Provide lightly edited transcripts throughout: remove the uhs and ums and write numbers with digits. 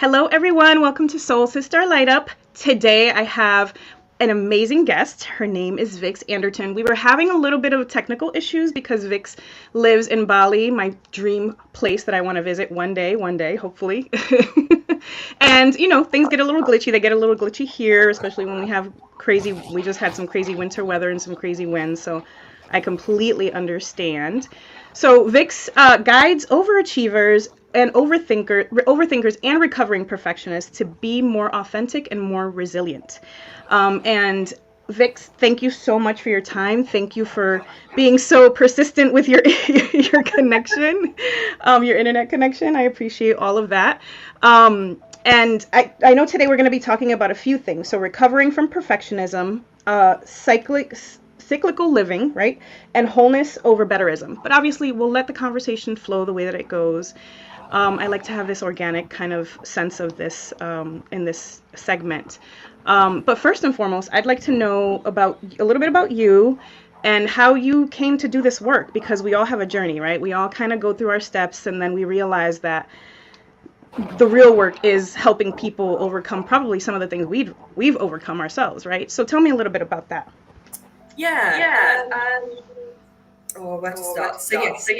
Hello, everyone. Welcome to Soul SiStar Light Up. Today I have an amazing guest. Her name is Vix Anderton. We were having a little bit of technical issues because Vix lives in Bali, my dream place that I want to visit one day, hopefully. And, things get a little glitchy. They get a little glitchy here, especially when we just had some crazy winter weather and some crazy winds. So I completely understand. So Vix guides overachievers and overthinkers and recovering perfectionists to be more authentic and more resilient. And Vix, thank you so much for your time. Thank you for being so persistent with your your connection, your internet connection. I appreciate all of that. And I know today we're going to be talking about a few things. So recovering from perfectionism, cyclical living, right? And wholeness over betterism. But obviously, we'll let the conversation flow the way that it goes. I like to have this organic kind of sense of this in this segment. But first and foremost, I'd like to know a little bit about you and how you came to do this work, because we all have a journey, right? We all kind of go through our steps, and then we realize that the real work is helping people overcome probably some of the things we've overcome ourselves, right? So tell me a little bit about that. Where to start? So yes, I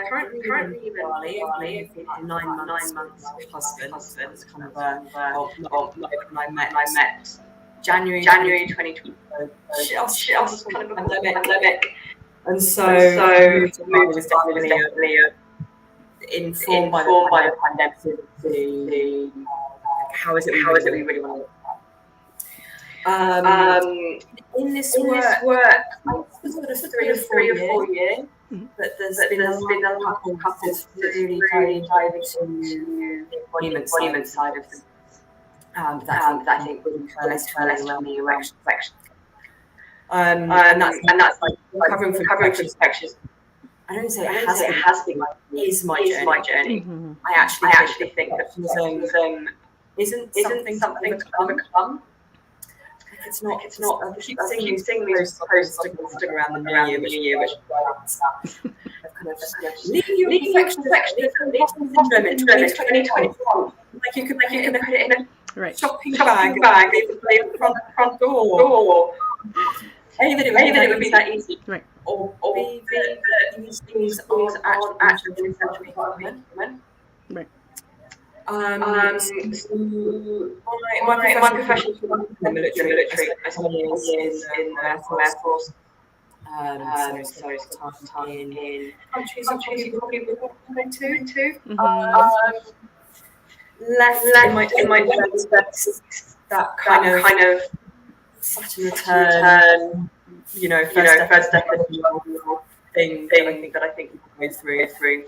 currently live in Bali. I've been for 9 months with my husband. It's kind of when I met January 2020. Shit, I was kind of a pandemic. And so moved was definitely informed by the pandemic. How is it we really want to in this work, it's sort of 3 or 4 years, but there's been a couple that's really dive into the embodiment side of things. That I think really less around the erection. And that's like recovering from perfection. I don't say it has been. It is my journey. Mm-hmm. I actually think that perfectionism isn't something to overcome. It's not. I keep seeing these posts stick around the new year, which kind of leave your perfectionism in 2021. Like you could put it in a shopping bag in the front door. Anything it would be that easy. Right. Or be that these things aren't actually essential part of it. Right. My profession is in the military. I spent years in the Air Force. So time in countries you probably would want to go to. Left in my that kind of Saturn return, first step thing that I think people go through.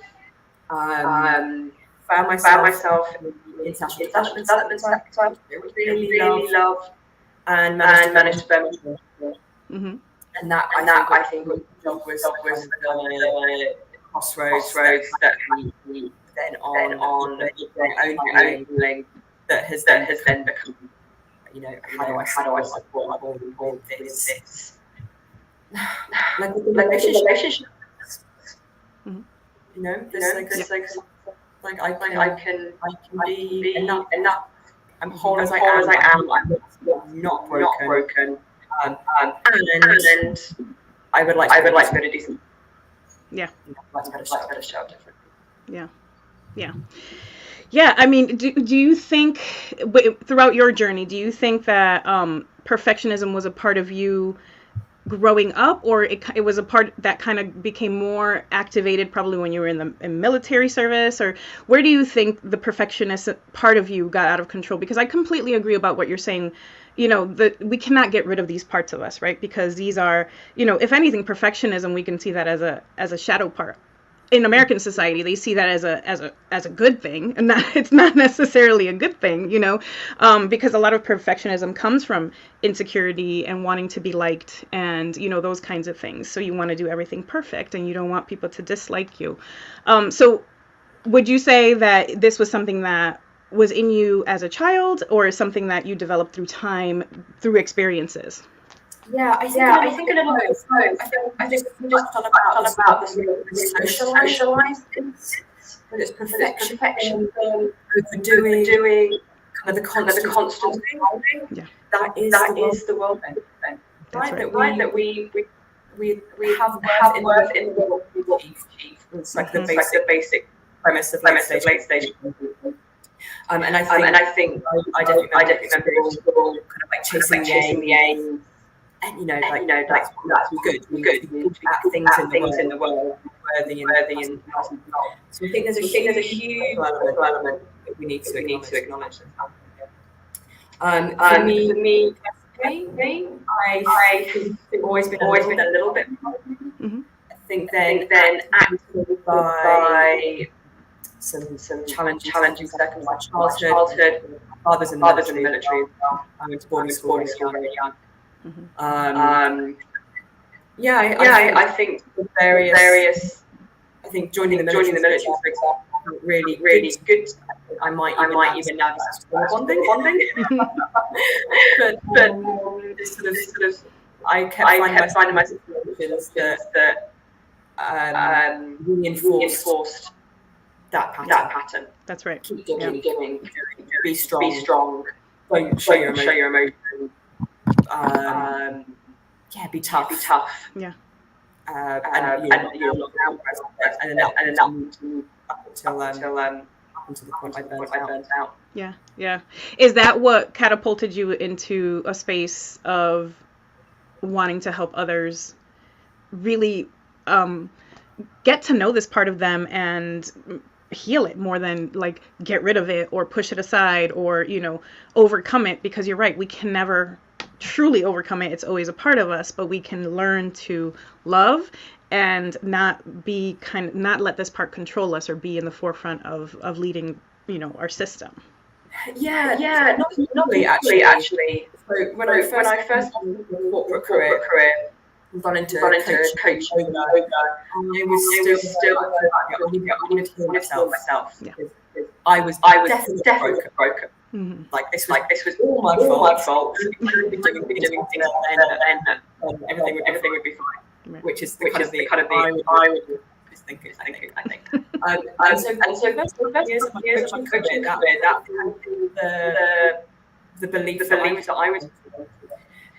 Found myself in international development sector, which I really love, and managed to burn. And that I think was the crossroads that we then on my own healing that has then become, how do I support all this? Like relationship. Like I can be enough. I'm whole as I am. I'm not broken. And I would like to go to do something. Yeah. Like to show different. Yeah. I mean, do you think throughout your journey, do you think that perfectionism was a part of you growing up, or it was a part that kind of became more activated probably when you were in military service? Or where do you think the perfectionist part of you got out of control? Because I completely agree about what you're saying. We cannot get rid of these parts of us, right? Because these are, if anything, perfectionism, we can see that as a shadow part. In American society, they see that as a good thing, and it's not necessarily a good thing, because a lot of perfectionism comes from insecurity and wanting to be liked, and those kinds of things. So you want to do everything perfect, and you don't want people to dislike you. So would you say that this was something that was in you as a child, or something that you developed through time, through experiences? Yeah, I think a little bit of both. I think just thought about the socialized things. but it's perfection, overdoing, kind of the constant striving. Yeah. That is the world then. That's right. That we have worth in the world we achieve. It's like the basic premise of late stage. And I think I definitely remember all kind of like chasing the aim. And that's good. We good at things in the world, worthy and not. So I think there's a huge element that we need to acknowledge. For me, I've always been a little bit. Mm-hmm. I think then acted by some challenging circumstances. Childhood, fathers in the military. I went to boarding school very young. Mm-hmm. I think various. I think joining the military, for example, really good. I might even now this is bonding. but sort of, I kept finding myself situations that reinforced that pattern. That's right. Keep doing. Be strong. Don't show your emotion. Be tough. Yeah. And then up until the point I burnt out. Yeah. Is that what catapulted you into a space of wanting to help others really get to know this part of them and heal it more than like get rid of it or push it aside or, overcome it? Because you're right, we can never truly overcome it. It's always a part of us, but we can learn to love and not let this part control us or be in the forefront of leading, our system. Yeah, not really actually. So when I first started the corporate career, gone into coaching yoga, I was still I wanted to heal myself. Yeah. I was definitely broken. Mm-hmm. Like this was all my fault. I would be doing things and everything would be fine. Right. Which is the kind of the I would thinking, I think. And so first years of my coaching career, that the belief that I was,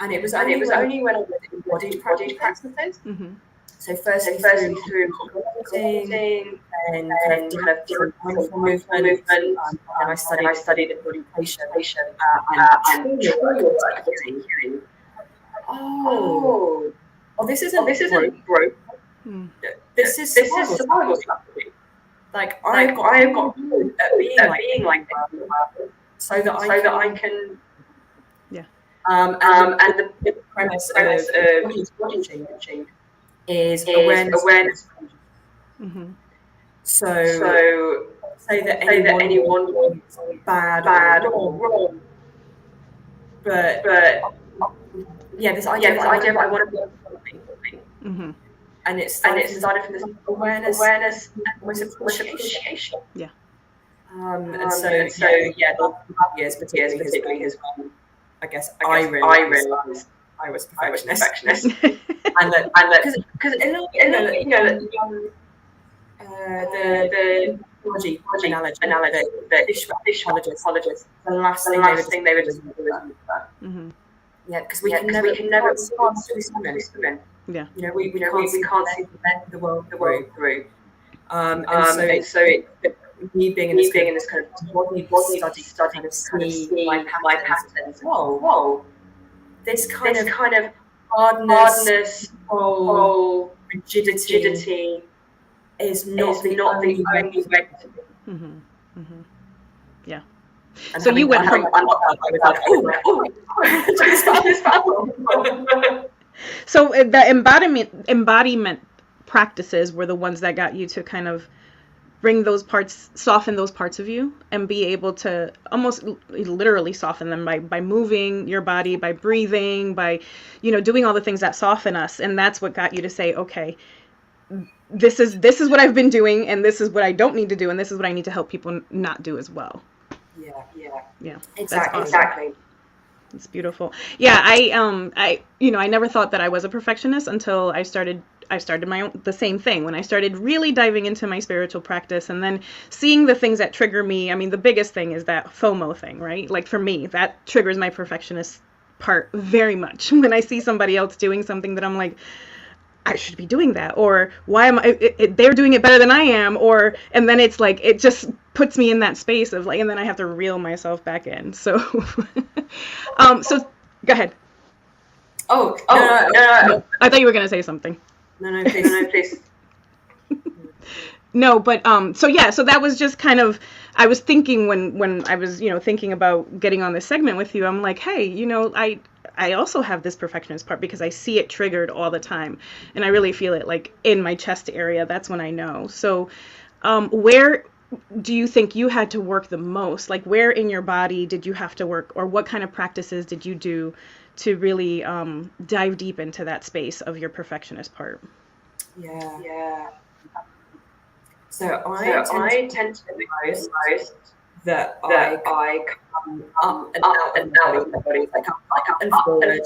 and it was only when I was embodied practices. Mm-hmm. So first through meditating and kind of different mindful movement, and I studied meditation and healing. Oh, this isn't broke. This is survival strategy. Like I have got good at being like that, so that I can. Yeah. And the premise of body changing is awareness. Mm-hmm. So say that anyone is bad or wrong, but this idea of I want to be something. Mm-hmm. And it started from this awareness and almost appreciation. Yeah. And so the last years particularly has when I guess I realized I was perfectionist. and that because the technology analogy, the dishwashers, the last thing they were just doing. Mm-hmm. Yeah, because we can never swim. Yeah. We can't see the world through. And so me being in this kind of body study kind of see my patterns. Whoa. This kind of hardness, whole rigidity is not the only way to be. Mm-hmm. Mm-hmm. Yeah. And so you went from So the embodiment practices were the ones that got you to kind of bring those parts, soften those parts of you, and be able to almost literally soften them by moving your body, by breathing, by, doing all the things that soften us. And that's what got you to say, okay, this is what I've been doing, and this is what I don't need to do, and this is what I need to help people not do as well. Yeah. Exactly. That's awesome. Exactly. It's beautiful. Yeah, I never thought that I was a perfectionist until I started I started the same thing when I started really diving into my spiritual practice, and then seeing the things that trigger me. I mean, the biggest thing is that FOMO thing, right? Like for me, that triggers my perfectionist part very much. When I see somebody else doing something that I'm like, I should be doing that, or why am they're doing it better than I am, and then it's like, it just puts me in that space of like, and then I have to reel myself back in. So, so go ahead. No. I thought you were going to say something. No, please. No, but, so yeah, so that was just kind of, I was thinking when I was, thinking about getting on this segment with you, I'm like, hey, I also have this perfectionist part because I see it triggered all the time, and I really feel it like in my chest area. That's when I know. So, where do you think you had to work the most? Like, where in your body did you have to work, or what kind of practices did you do to really dive deep into that space of your perfectionist part? Yeah. So I tend to realize that I come up and out of the body, like up and forward.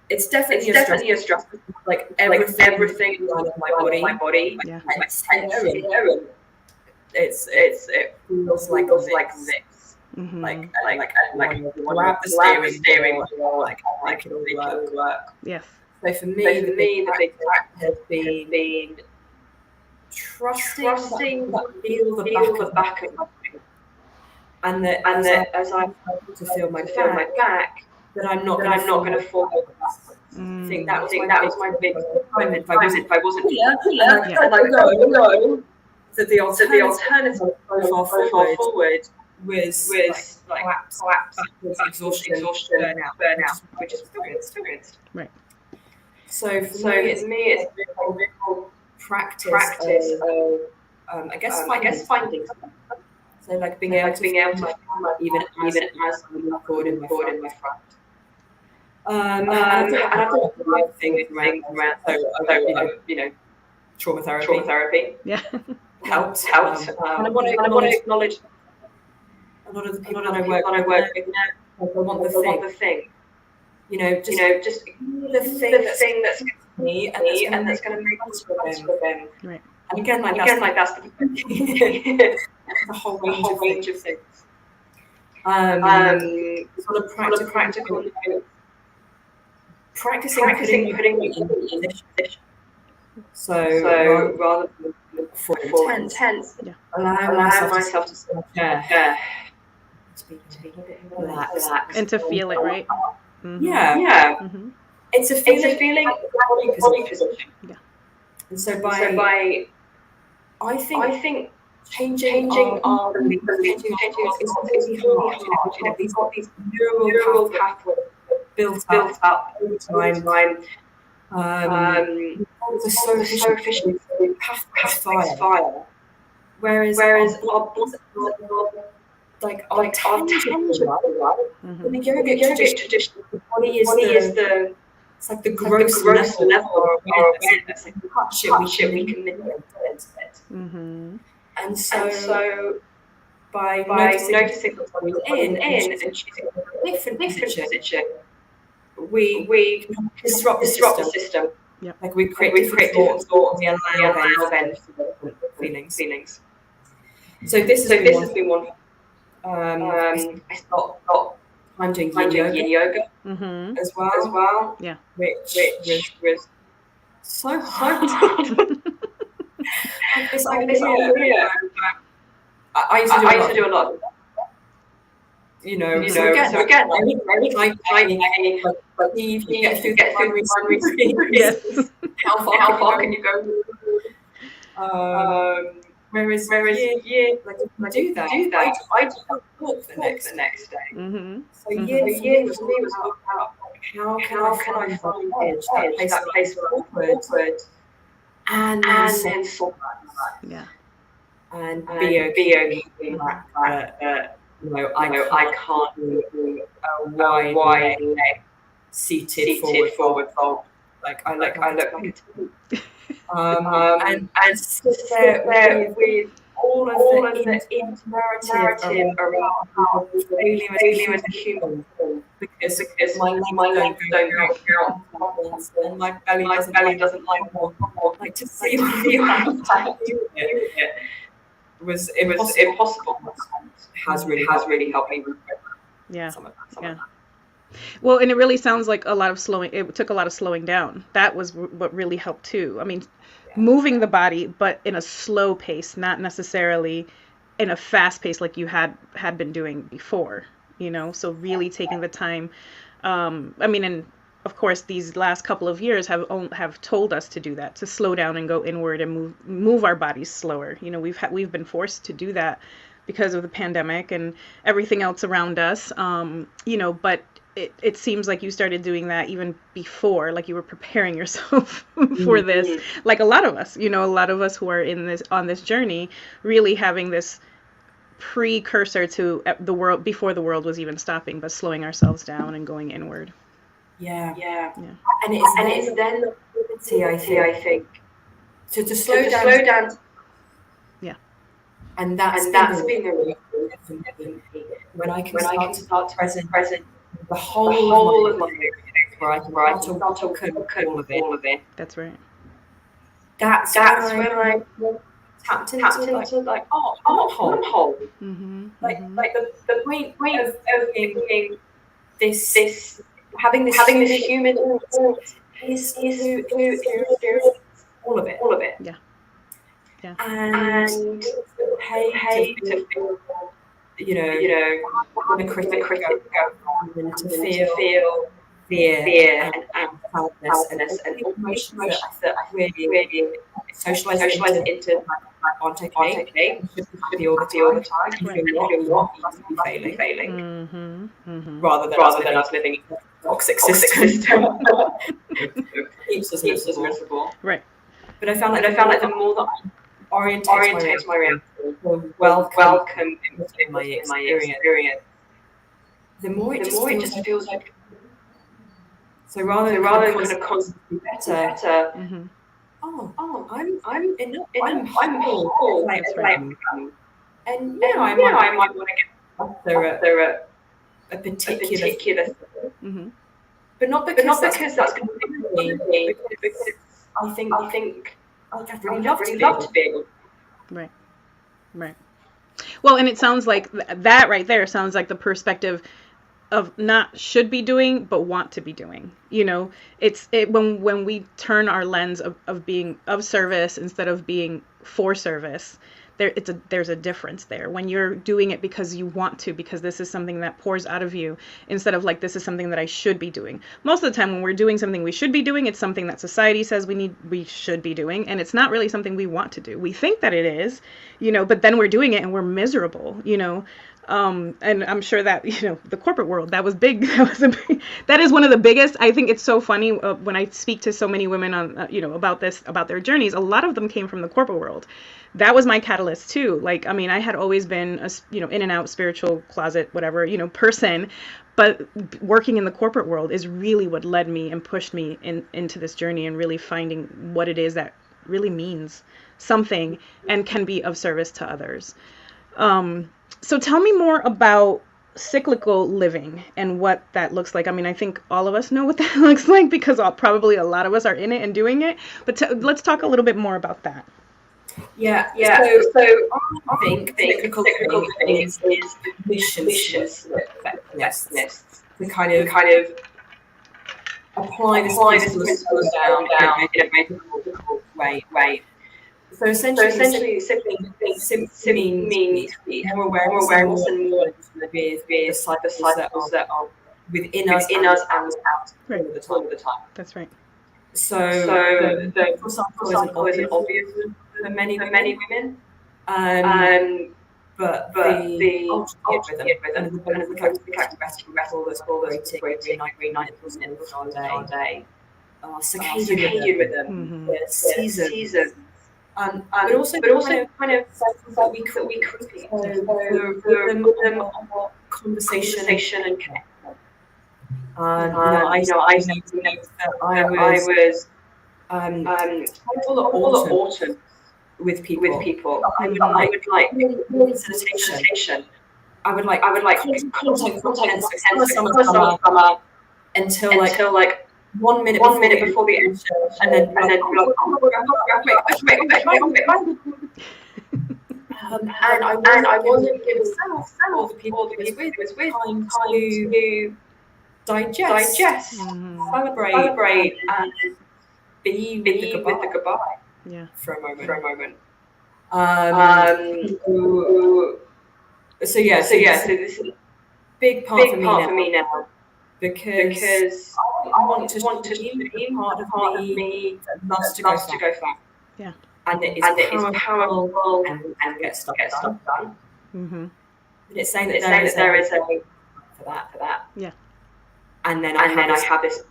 It's definitely a stress. Like everything on my body. Yeah. Like center. It feels like Vix. Mm-hmm. Like grab the steering wheel, like make it all work. Yes. So for me, the big practice has been trusting that feel the back of my body, and that as I feel my back, that I'm not going to fall backwards. I think that was my big moment. If I wasn't here, and I go. So the alternative so far forward was like collapse, exhaustion, burnout, which is experienced. Right. So for me, it's a real practice of I guess finding. So like being able to even as I'm recording in my front. And I've done a lot of things around trauma therapy. Yeah. Helped. And I want to acknowledge a lot of the people that I work with now. I want the thing. Just the thing that's me and that's going to make us for them. Right. And again, that's the a whole range of things. On a practical note, practicing putting in position. So rather than for intense, allow myself to sit there, to be a bit relaxed, and to feel it, right? Mm-hmm. Yeah. Mm-hmm. It's a feeling of body position. Yeah. And so by I think changing our beliefs is really hard. We've got these neural pathways built up over time. They're so efficient. Pathways fire. Whereas our bodies are tangible, right? Mm-hmm. In the yoga tradition, the body is the it's like the gross level of our awareness. Like we touch it, we can manipulate it. Mm-hmm. And so by noticing the body in and choosing a different position, we disrupt the system. Yep. Like we create different thoughts, we allow them feelings. So this has been one. I stopped doing yin yoga Mm-hmm. as well. Yeah. Which was so hard. This idea. I used to do a lot of that. So again, you get through primary school. Yes. How far can you go? Whereas year, like if I do that, I just don't work the next day. Mm-hmm. So year for me was about how can I find that place forward and then fall back. Yeah. And be okay with that. I can't do a wide leg seated forward fold. I look like a and sit there with all of the narrative around how failing as a human because my legs don't go out, and my belly doesn't like to see how I'm doing it. It was impossible. Has really helped me. Yeah. Yeah. Well, and it really sounds like a lot of slowing. It took a lot of slowing down. That was what really helped too. I mean, moving the body, but in a slow pace, not necessarily in a fast pace like you had been doing before. You know, so really taking the time. I mean, and of course, these last couple of years have told us to do that, to slow down and go inward and move our bodies slower. You know, we've been forced to do that because of the pandemic and everything else around us. You know, but it seems like you started doing that even before, like you were preparing yourself for this. Like a lot of us, you know, a lot of us who are on this journey, really having this precursor to the world before the world was even stopping, but slowing ourselves down and going inward. Yeah. And it's then the ability, I think, to slow down. Yeah. And that's been the real when I can start to present the whole of my experience, where I can start to all of it. That's right. That's when I tapped into like whole. Like the point of being this having this human is to experience all of it. Yeah. And hey to feel, you know, the critical and to feel fear and sadness and emotions that really socialize into aren't okay. Should be all the time. If you're not, you must be failing. Rather than us living in a toxic system. Keeps us miserable. Right. But I found like the more that I orientate my reality, welcome in my experience, the more it just feels like. So rather than kind of constantly better. I'm enough. I'm whole. And I might want to get after a particular thing. But not because that's going to be me. Because I think I'd really love to be. Right. Well, and it sounds like that right there sounds like the perspective of not should be doing, but want to be doing. You know, when we turn our lens of being of service instead of being for service, there's a difference there. When you're doing it because you want to, because this is something that pours out of you, instead of like, this is something that I should be doing. Most of the time when we're doing something we should be doing, it's something that society says we should be doing, and it's not really something we want to do. We think that it is, you know, but then we're doing it and we're miserable, you know. And I'm sure that, you know, the corporate world, that was big. That is one of the biggest. I think it's so funny when I speak to so many women on, you know, about their journeys. A lot of them came from the corporate world. That was my catalyst too. Like, I mean, I had always been a, you know, in and out spiritual closet, whatever, you know, person, but working in the corporate world is really what led me and pushed me into this journey and really finding what it is that really means something and can be of service to others. So tell me more about cyclical living and what that looks like. I mean, I think all of us know what that looks like because probably a lot of us are in it and doing it. But let's talk a little bit more about that. Yeah. So I think cyclical living is vicious perfectionists to kind of apply this principle down in a medical way. So essentially, simply means more awareness and more with the cycles that are within us and out all the time. That's right. So the cycle isn't obvious for many women, but the ultimate rhythm and the characteristic vessel that's operating 99% of our day, circadian rhythm, season. But also kind of cycles that we create. The conversation and connection. I noticed that I was all at autumn with people. I would like facilitation I would like content come up until like 1 minute before the end show, and then and I wasn't giving myself all the people who was with time to digest, celebrate, and be with the goodbye for a moment. So this is a big part for me now, because I want to be part of me that loves to go fast. Yeah. And it is powerful and get stuff done. Mm-hmm. But it's saying that there is a for that. Yeah. And then I have this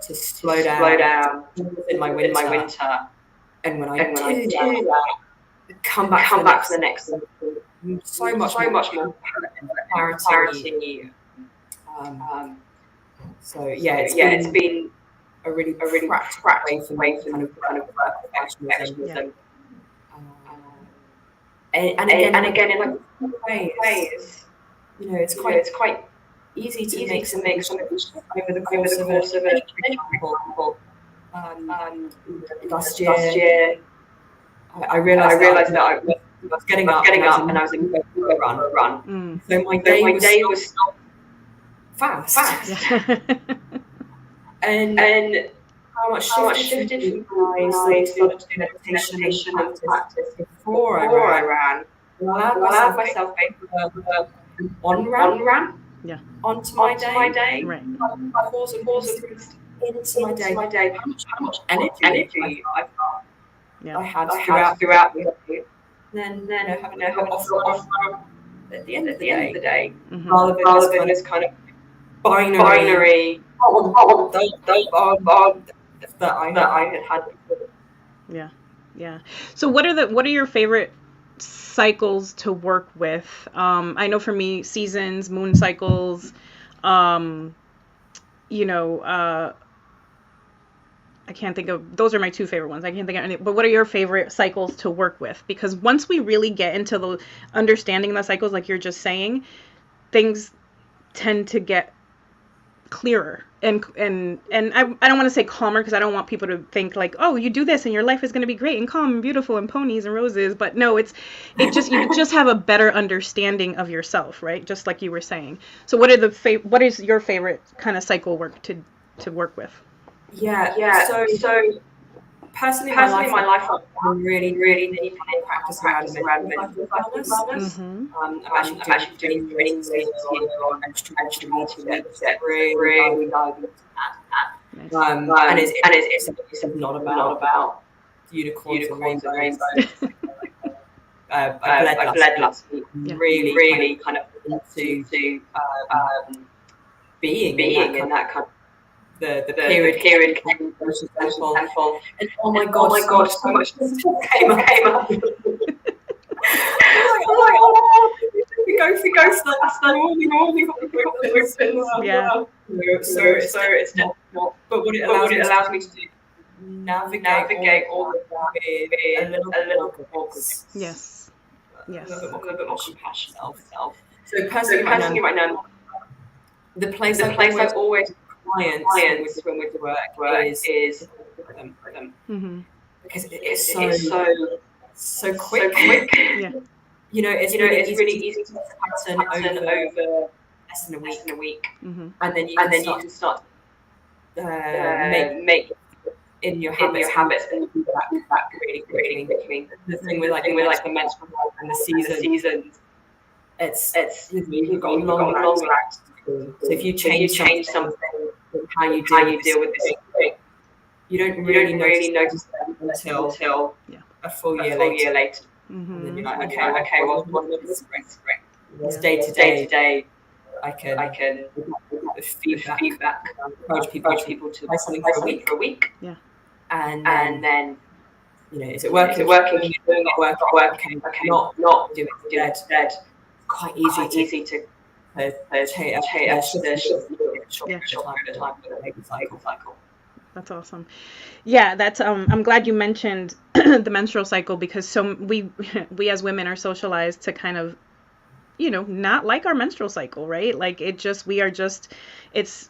to slow down in my winter. And when I do that, come back to the next one. So much more clarity. So it's been a really practical way for kind of perfectionism. And again in like ways, it's quite easy to make some over the course of an example. Last year, I realized that I was getting up and I was in a run. So my day was fast. And how much shifted from my started to do meditation and practice before I ran. I allowed myself one run onto my day. Right. Pause into my day. How much energy I had throughout the day. Then having a off at the end of the day, rather than this kind of binary that I had before. Yeah. So what are your favorite cycles to work with? I know for me, seasons, moon cycles, I can't think of, those are my two favorite ones. I can't think of any, but what are your favorite cycles to work with? Because once we really get into the understanding the cycles, like you're just saying, things tend to get clearer and I don't want to say calmer, because I don't want people to think like, oh, you do this and your life is going to be great and calm and beautiful and ponies and roses. But no, you just have a better understanding of yourself, right? Just like you were saying. So what is your favorite kind of cycle work to work with? Yeah. So personally, my life I'm really deep in practice around mental wellness. I'm actually doing trainings on menstrual that really dive into that. And it's not about unicorns and rainbows. I bled last week. Really kind of into being in that kind of the period came tenfold. And oh my god, so much came up. We go so it's not. But what it allows me to do, navigate all of that with a little bit more grace. Yes. A little bit more compassion self. So personally right now, the place I've always clients when we work is for them. Because it's so quick. Yeah. It's really easy to pattern over less than a week. And then you can start make in your habits and do that really quickly. The thing with the menstrual health and the seasons, it's you've got long lag. So if you change something, how you deal with this, you don't really notice that until a full year later. And then you're like, okay, well, what is spring? It's day to day. I can feedback, encourage people to try something for a week. Yeah. And then is it working? Doing it working? Okay, not do it dead. Quite easy to cycle. That's awesome. Yeah, that's I'm glad you mentioned the menstrual cycle, because we as women are socialized to kind of not like our menstrual cycle, right? Like it's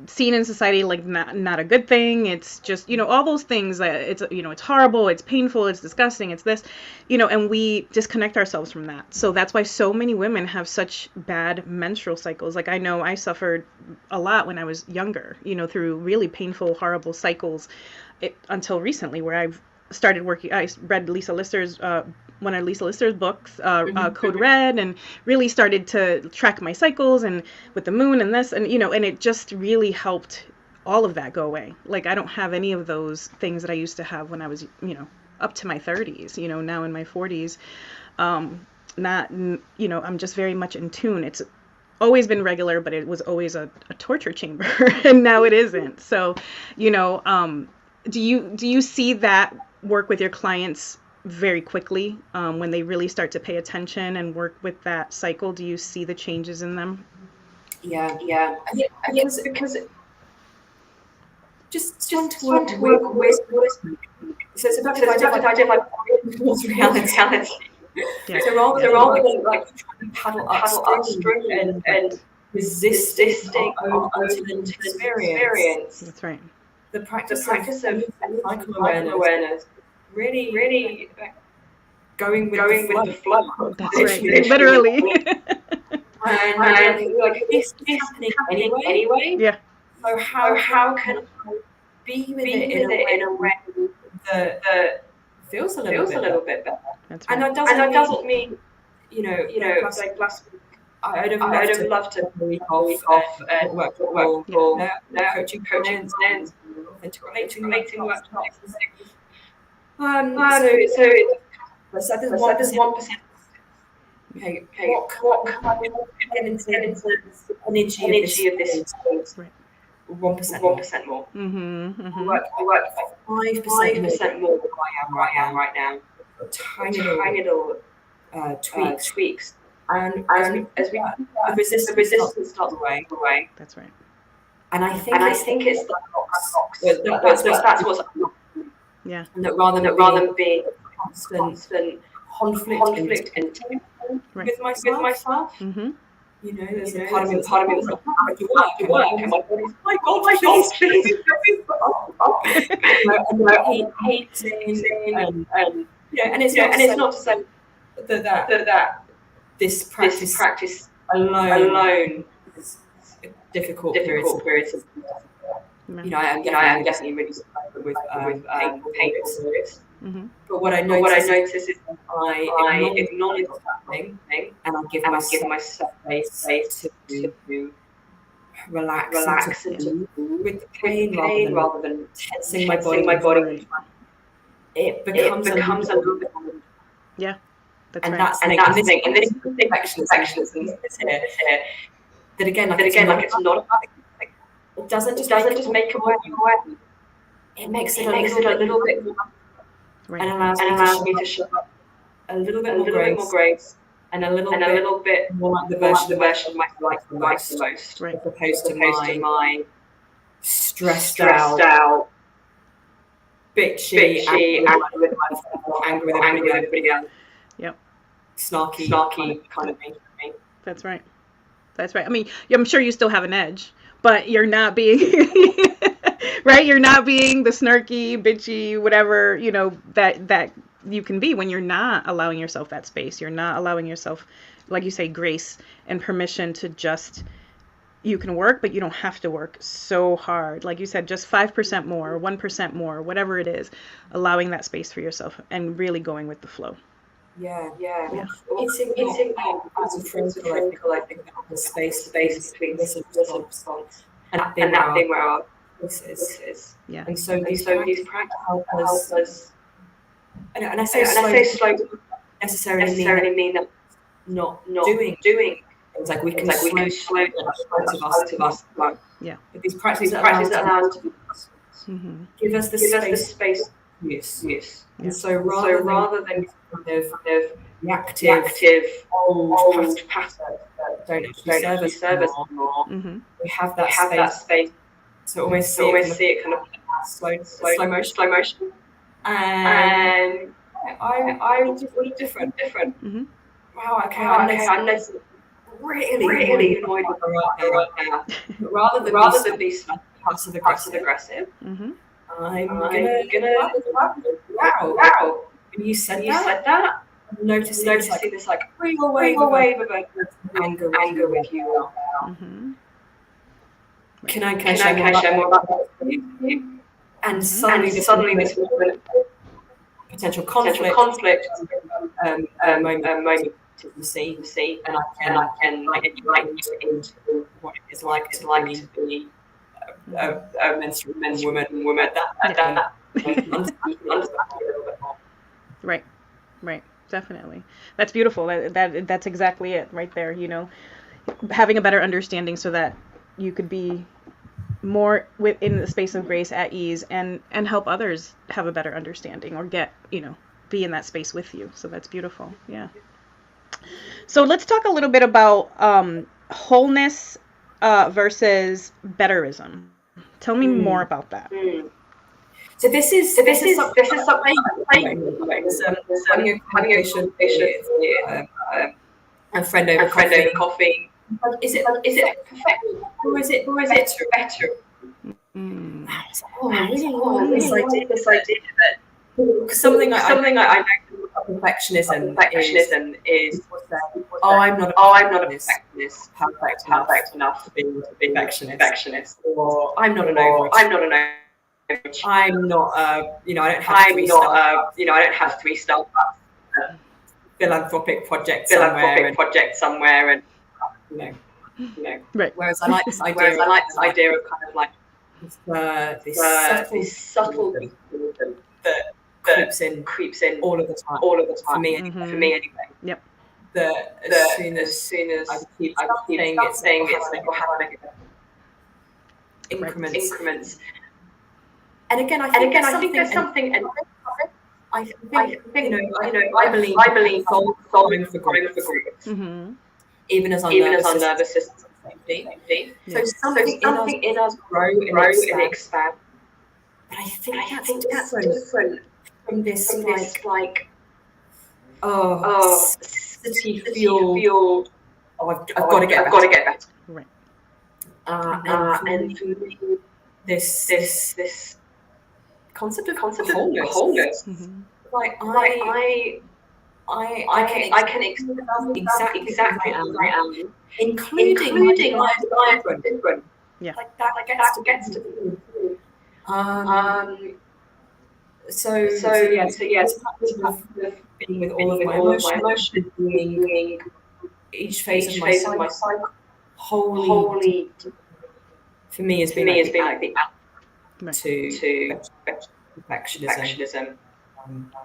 seen in society like not a good thing. It's just, all those things that it's horrible, it's painful, it's disgusting, it's this, and we disconnect ourselves from that. So that's why so many women have such bad menstrual cycles. Like I know I suffered a lot when I was younger, through really painful, horrible cycles, until recently, where I've started working. I read Lisa Lister's one of Lisa Lister's books, Code Red, and really started to track my cycles and with the moon and this, and and it just really helped all of that go away. Like I don't have any of those things that I used to have when I was, up to my 30s, now in my 40s. I'm just very much in tune. It's always been regular, but it was always a torture chamber, and now it isn't. So, do you see that work with your clients very quickly, when they really start to pay attention and work with that cycle? Do you see the changes in them? Yeah. Because just want to work with. So it's about towards reality. Yeah. So rather than like trying to paddle upstream and resisting our own experience. That's right. The practice of cycle awareness. Really going with the flow. That's right. Literally. and like this is happening anyway. Yeah. So how can I be with it in a way that feels a little bit better? That's right. And that doesn't mean like last week I'd have loved to week off and work for coaching clients, authentic relating workshops. So there's 1%. Okay. What can I get into the energy of this? 1% more. I work 5% more than I am right now. Tiny little tweaks. And as we the resistance starts away. That's right. And I think it's the box. That's what's yeah. And that rather than being constant conflict and tension with myself. Mm-hmm. There's a part of me that's like, I have to work. And my body's, oh my God, please. And hating and it's not to say that this practice alone is a difficult period. I am definitely really struggling with painful periods. Mm-hmm. But what I notice is I acknowledge what's happening and I give myself space to relax and to move with the pain rather than tensing my body. It becomes a little bit. Yeah, that's and right. That's the thing. And this is perfectionism here. That again, like it's not. It doesn't just make it work. It makes it a little bit more. Right. And allows me to show up a little bit more grace and a little bit more like the version of myself like the most, right. as opposed to my stressed out, bitchy, angry with myself, angry with everybody else. Yep. Snarky kind of thing. That's right. I mean, I'm sure you still have an edge, but you're not being right. You're not being the snarky, bitchy, whatever, that you can be when you're not allowing yourself that space. You're not allowing yourself, like you say, grace and permission to just, you can work, but you don't have to work so hard. Like you said, just 5% more, 1% more, whatever it is, allowing that space for yourself and really going with the flow. Yeah. It's critical, I think, the space between this and response and that thing where our voice is. Yeah. And so these practices help us. And I say slow necessarily mean that not doing things like we can slow parts of us. Yeah. But these practices allow us to give us the space. Yes. And so rather than kind of reactive old patterns that don't actually serve us anymore, we have that space to almost see it kind of slow motion. And I was different. wow, okay, I'm noticing really annoyed with her right now. But rather than be passive aggressive, I'm gonna wow. When you said that, I'm noticing this like real wave of anger with you. Can I share more about that with you? And suddenly this potential conflict moment to see, and I can like you into what it is like to be a menstrual woman at that Right, definitely. That's beautiful. That's exactly it right there. Having a better understanding so that you could be more within the space of grace, at ease, and help others have a better understanding, or get, be in that space with you. So that's beautiful. Yeah. So let's talk a little bit about wholeness versus betterism. Tell me more about that. So this is something having a conversation with a friend over coffee. Is it perfect, or is it better? I really like this idea that something I know about perfectionism is I'm not a perfectionist, perfect enough to be a perfectionist, or I'm not an overachiever. I'm not I don't have 3 stars. Philanthropic project somewhere, and Right. Whereas I like this idea of kind of like this subtle that creeps in all of the time. For me anyway. Yep. That as soon as I've achieved something, it's like how to make it increments. And again, I think there's something. And I think I believe solving for groups, even as our nervous system safety. So something in us grow and expand. But I think that's different from this like city fueled. I've got to get better. Right. And for me, this concept of wholeness. Like I can accept exactly as I am, including my different. Yeah. Like that gets to me. So yes, being with all of my emotions, being each phase of my cycle, wholly for me has been like the to perfectionism.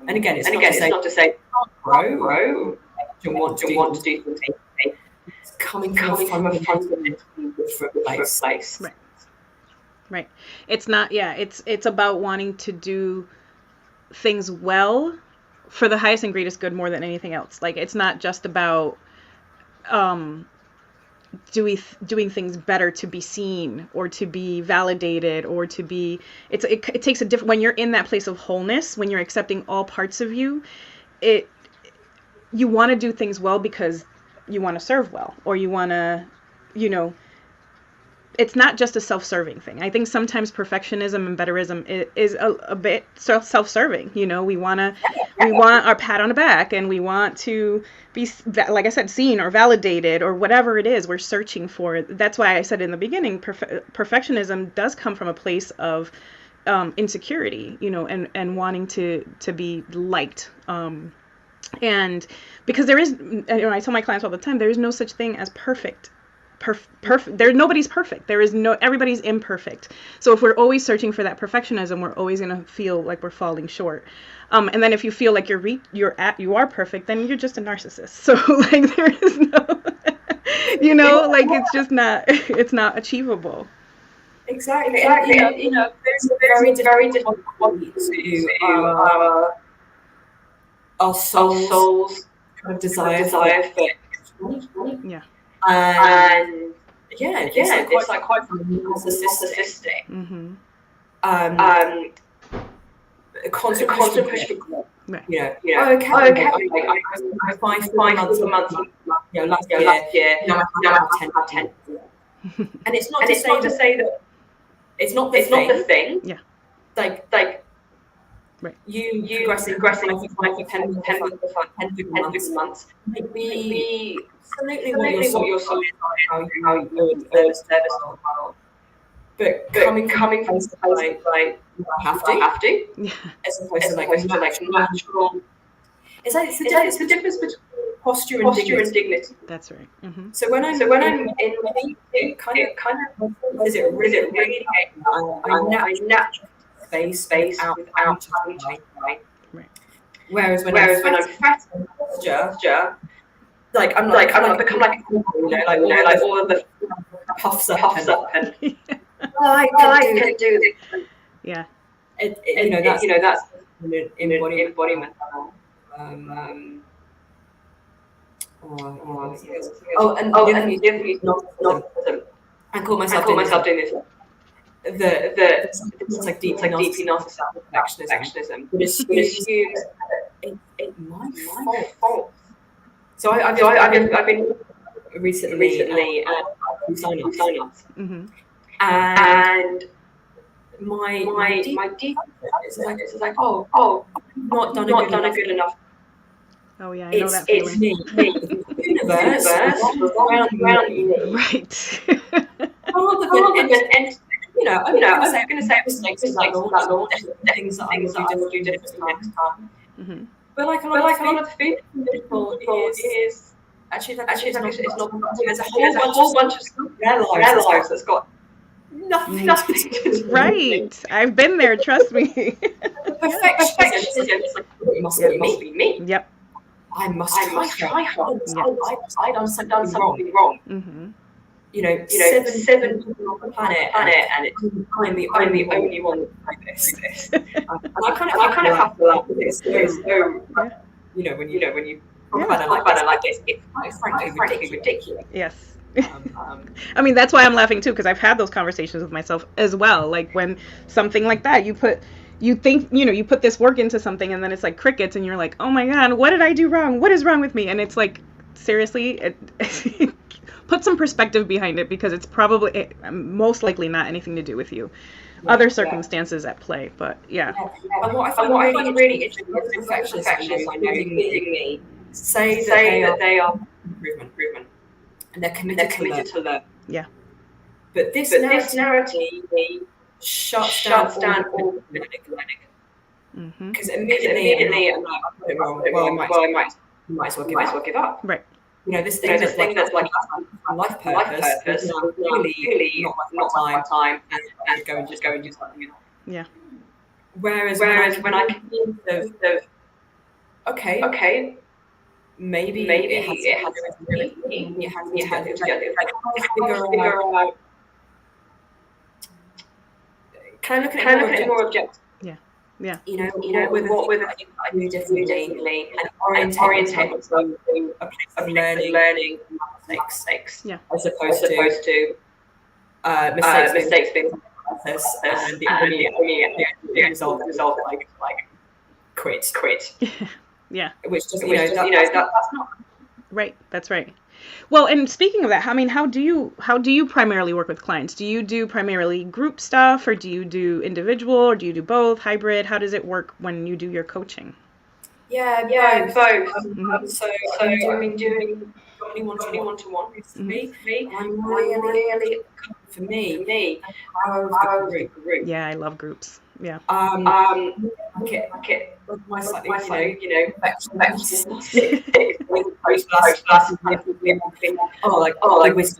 And again, it's not to say grow and want to do things. It's coming from a fundamentally different place. Right. It's not. Yeah. It's about wanting to do things well for the highest and greatest good more than anything else. Like, it's not just about doing things better to be seen or to be validated or to be. It takes a different. When you're in that place of wholeness, when you're accepting all parts of you, you want to do things well because you want to serve well, or you want to, it's not just a self-serving thing. I think sometimes perfectionism and betterism is a bit self-serving. We want our pat on the back, and we want to be, like I said, seen or validated or whatever it is we're searching for. That's why I said in the beginning, perfectionism does come from a place of insecurity, and wanting to be liked. And because there is, I tell my clients all the time, there is no such thing as perfect. Nobody's perfect. Everybody's imperfect. So if we're always searching for that perfectionism, we're always going to feel like we're falling short. And then if you feel like you are perfect, then you're just a narcissist. So like there is no, like it's not achievable. Exactly. And, there's a very different quality to our souls kind of desire for. Yeah. And it's like quite narcissistic. Mm-hmm. Constant push for growth. Right. Okay, I 5 months, last year, now I have 10. And it's not to say that it's not the thing. Yeah. Like right. you progressing 10 months might be absolutely what your soul is, how you service model. But coming from a place like I have to, Yeah. as opposed to like a natural. It's the difference between posture and dignity. That's right. Mm-hmm. So when I'm in it kind of is it really I naturally space without having to try. Right. Whereas when I'm fat posture, like I'm become like all of the puffs up and I can do this. Yeah. That's embodiment. And the other thing is not I call myself doing this. It's like deep narcissism, perfectionism. But assumes it's my fault. So I've been recently sign-ups. Mm-hmm. And my deep is like oh not done a good enough. Oh yeah, I know that feeling. It's me. The universe around me. Right. I'm gonna say mistakes is like normal things that I will do differently next time. Mm-hmm. But like a lot of people is actually it's not. There's a whole bunch of stuff in their lives that's got nothing to do. Right. I've been there. Trust me. Perfectionism. It must be me. Yep. I must try hard. I've done something wrong. Mm-hmm. 7 people on the planet, and I'm the only one like this. And I kind of have to laugh at this. So, when you talk about it like this, it's quite frankly ridiculous. Yes. I mean, that's why I'm laughing too, because I've had those conversations with myself as well. Like when something like that, you put this work into something, and then it's like crickets, and you're like, oh my God, what did I do wrong? What is wrong with me? And it's like, seriously, put some perspective behind it, because it's probably most likely not anything to do with you. Other circumstances at play, but yeah. And what I find really interesting is perfectionists, including me, say that they are improvement, and they're committed to learn. Yeah. But this narrative shuts down all learning. Because immediately I'm like, I've got it wrong. Well, I might as well give up. Right. This thing that's like life purpose is really not my time, and go and do something else. Yeah. Whereas when I can think of okay, maybe it has to figure out. Can I look at it more objectively? Yeah. What were the things I do differently, and orientate myself to a place of learning mistakes. Yeah. As opposed to mistakes being process and the only result like quit. Yeah. Which just that's not right. That's right. Well, and speaking of that, I mean, how do you primarily work with clients? Do you do primarily group stuff, or do you do individual, or do you do both, hybrid? How does it work when you do your coaching? Yeah, both. So I've been doing one-to-one recently. I'm really for me. I love the group. Yeah, I love groups. Yeah. My slightly,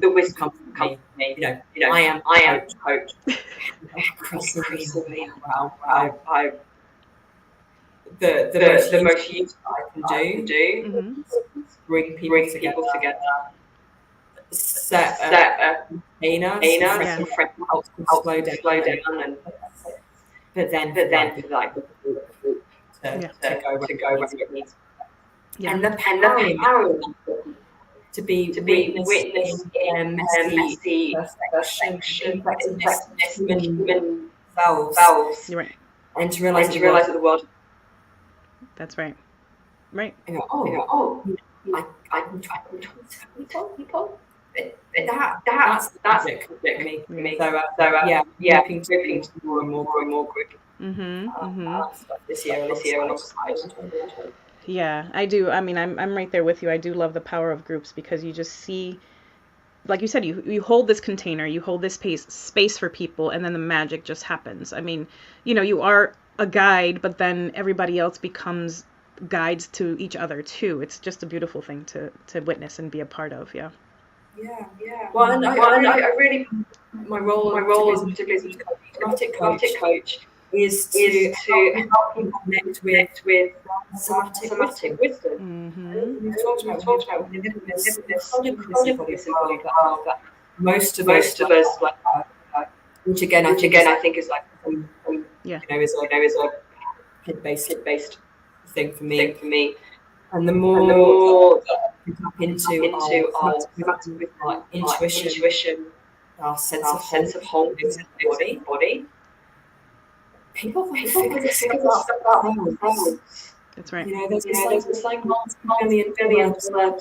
the wisdom comes from me. I am coach. Increasingly, the most useful I can do bring people together. Set a container, some friends help slow down, and but then like to go where it needs. Yeah. And the power to be witness in messy perfection, human selves, You're right. and to realize that the world That's right. Right. And oh, I can try to tell people. But that's magic for me. So moving to more and more group. This year alongside. Yeah, I do. I mean, I'm right there with you. I do love the power of groups because you just see, like you said, you hold this container, you hold this space for people, and then the magic just happens. I mean, you are a guide, but then everybody else becomes guides to each other too. It's just a beautiful thing to witness and be a part of. Yeah. Yeah. Well, and I really my role particularly as a dramatic coach is to help people connect with somatic wisdom. We've talked about we live in this cognitive world that most of us like, which again I think is like is a head-based thing for me. And the more that we tap into our intuition, our sense of wholeness in the body, people figure this stuff out themselves. That's right. There's like multi-billion words on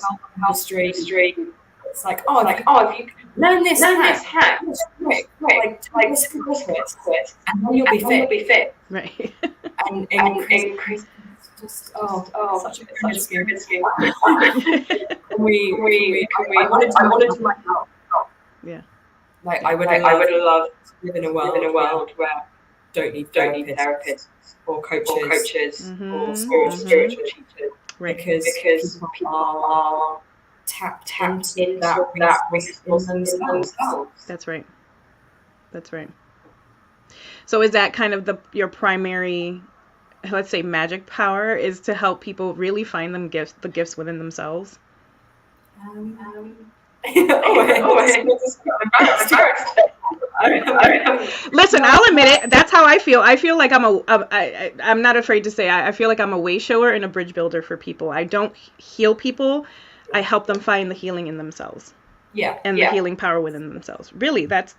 the street. It's like, if you learn this hack, quick, like quit, and then you'll be fit. Right. And increase. Such a pyramid scheme. I wanted to myself. Yeah. Like I would love to live in a world where don't need therapists or coaches or spiritual teachers. Right. Because people are tapped into that themselves. That's right. So is that kind of your primary, let's say, magic power, is to help people really find the gifts within themselves? Listen, I'll admit it. That's how I feel. I feel like I'm not afraid to say I feel like I'm a way shower and a bridge builder for people. I don't heal people. I help them find the healing in themselves. Yeah. And the healing power within themselves. Really, that's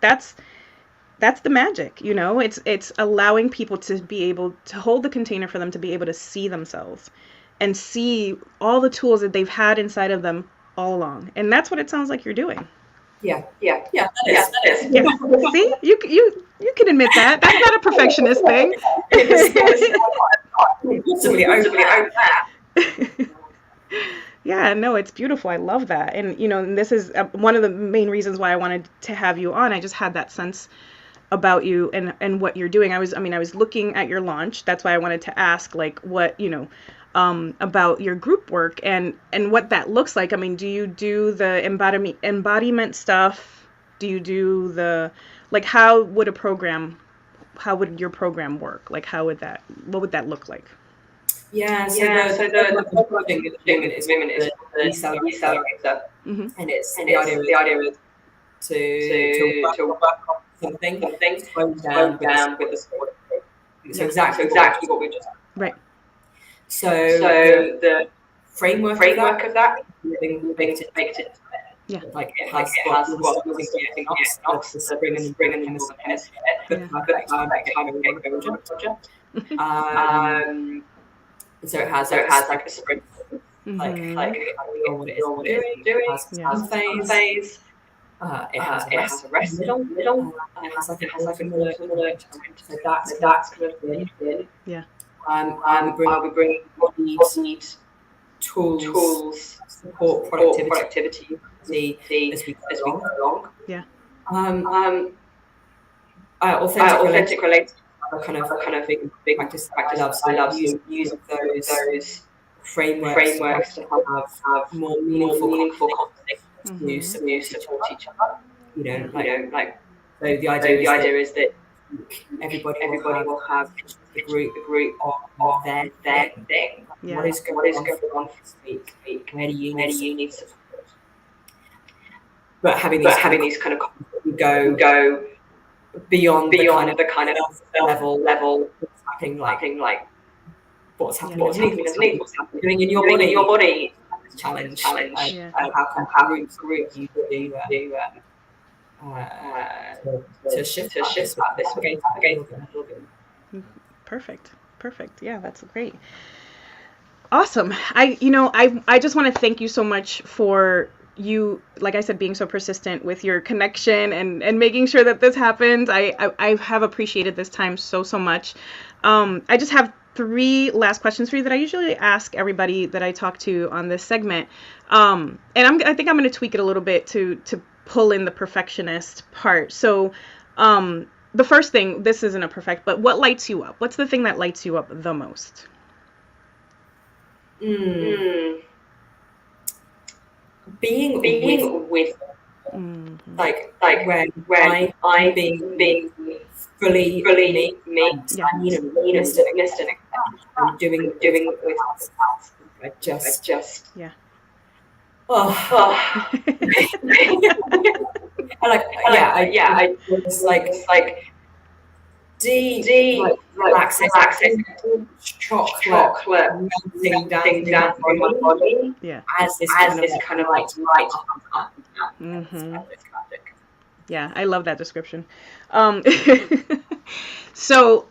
the magic, It's allowing people to be able to hold the container for them to be able to see themselves and see all the tools that they've had inside of them all along. And that's what it sounds like you're doing. Yeah. That is. Yeah. See, you can admit that. That's not a perfectionist thing. Yeah, no, it's beautiful. I love that. And, and this is one of the main reasons why I wanted to have you on. I just had that sense about you and what you're doing. I was looking at your launch. That's why I wanted to ask, like, what, about your group work and what that looks like. I mean, do you do the embodiment stuff? Do you do how would your program work? Like, what would that look like? Yeah, so the thing at the moment is the reseller, and it's the idea is to work on something slow down with the sport. So exactly what we just done. Right. So the framework of that baked into it. Yeah. Like it has what we not the spring and the tennis so it has like a sprint, like what it is doing. It has phase. It has a rest middle. It has like a middle. So that's kind of good. Yeah. We bring need tools, support productivity as we go along. Yeah. Authentic relates. Kind of big practice. I love using those frameworks to have more meaningful conversations to support each other. So the idea is that everybody will have the group of their thing. Yeah. What is going on this week? Where do you need support? But having these kind of go beyond the kind of level happening like what's happening what's happening in your body challenge how groups you do to shift this. Perfect. Yeah, that's great. Awesome. I just want to thank you so much for you, like I said, being so persistent with your connection and making sure that this happens. I have appreciated this time so much. I just have 3 last questions for you that I usually ask everybody that I talk to on this segment. And I think I'm going to tweak it a little bit to pull in the perfectionist part. So, the first thing, this isn't a perfect, but what lights you up? What's the thing that lights you up the most? Being with like when I'm being fully me and honest and doing with I just yeah. I was like deep relaxing chocolate melting down through my body as this kind of like light. Yeah, I love that description. So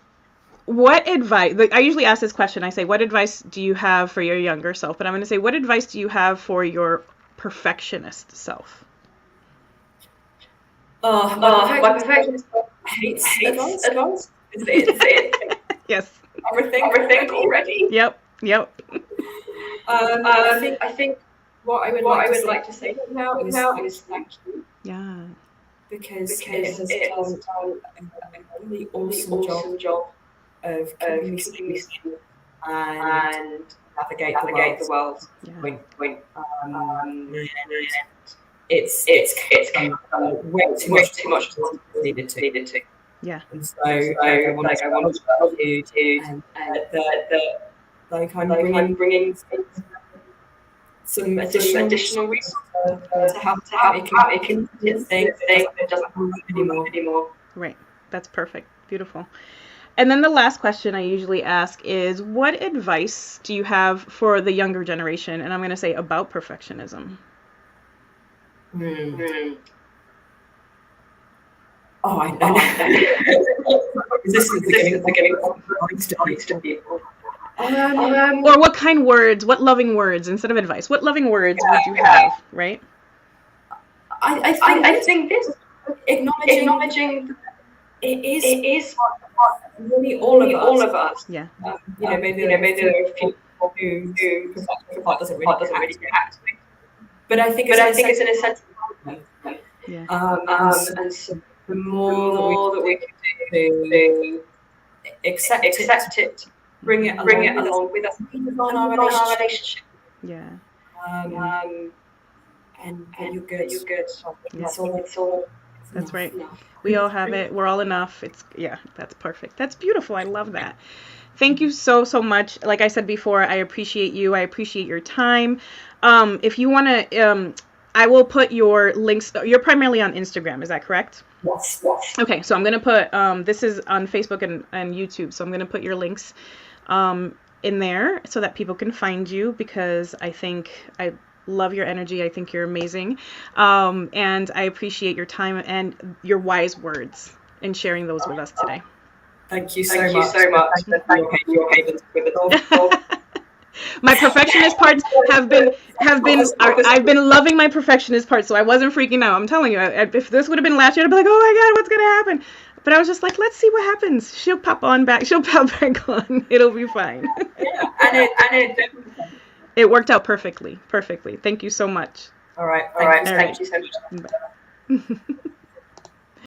what advice, I usually ask this question, I say, what advice do you have for your younger self? But I'm going to say, what advice do you have for your perfectionist self? My perfectionist self hates advice. Yes. Everything already. Yep. I think what I would like to say now is thank you. Yeah. Because it has done a really awesome job of keeping me still and navigate the world. Yeah. It's way too much time needed to. Yeah. And so I want to tell you and that I'm bringing some additional resources to help me continue things that doesn't work anymore. Right. That's perfect. Beautiful. And then the last question I usually ask is, what advice do you have for the younger generation? And I'm going to say about perfectionism. Oh, I know. This is the getting to people. Or what kind words, what loving words instead of advice? What loving words would you have, right? I think this acknowledging it is really all of us. Yeah. Maybe there are a few people who doesn't really react. But I think it's an essential. Yeah. And so the more that we can do to accept it, bring it along with us on our relationship. Yeah. And you're good. It's all. That's right. We all have it. We're all enough. That's perfect. That's beautiful. I love that. Thank you so much. Like I said before, I appreciate you. I appreciate your time. If you want to, I will put your links. You're primarily on Instagram. Is that correct? Yes. Okay. So I'm going to put, this is on Facebook and YouTube. So I'm going to put your links in there so that people can find you, because I think I love your energy. I think you're amazing. And I appreciate your time and your wise words in sharing those with us today. Thank you so much. Your havens with it all. My perfectionist parts have been I've been loving my perfectionist parts, so I wasn't freaking out. I'm telling you, if this would have been last year, I'd be like, oh my God, what's gonna happen? But I was just like, let's see what happens. She'll pop back on. It'll be fine. Yeah, and it worked out perfectly. Thank you so much. All right. Thank you so much. Bye.